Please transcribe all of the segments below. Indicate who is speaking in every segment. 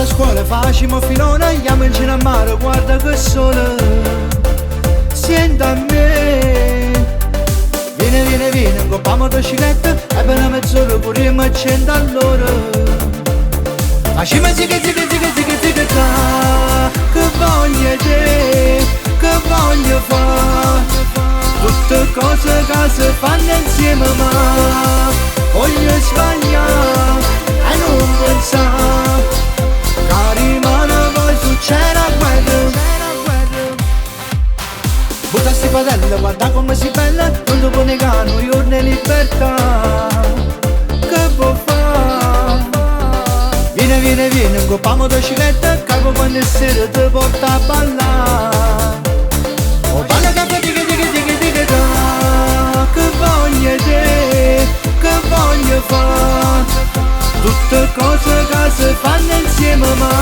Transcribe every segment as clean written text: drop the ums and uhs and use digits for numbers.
Speaker 1: a scuola facciamo filone, andiamo in giro a mare, guarda che sole. Senti a me, vieni, coppiamo la bicicletta e per una mezz'ora corriamo a 100 all'ora. Facciamo ziga che voglio te, che voglio fare. Tutte cose che si fanno insieme ma voglio sbagliare e non pensare che rimane poi succede a guerra. Butta sti padelle, guarda come si bella, non ti può negare un giorno di libertà. Che può fare? Vieni, coppiamo la bicicletta, capo quando è sera ti porta a ballare. Oh balla che dica da, che voglio te, che voglio fare. Tutte cose che si fanno insieme ma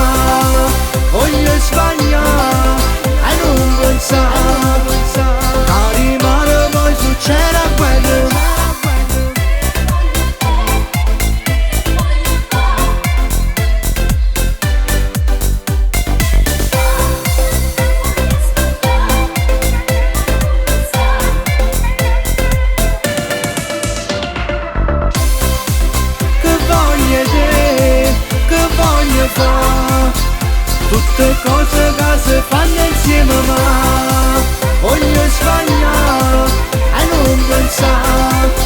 Speaker 1: voglio sbagliare e non pensare che rimane poi succede a quello. Tutte cose che si fanno insieme ma voglio sbagliare e non pensare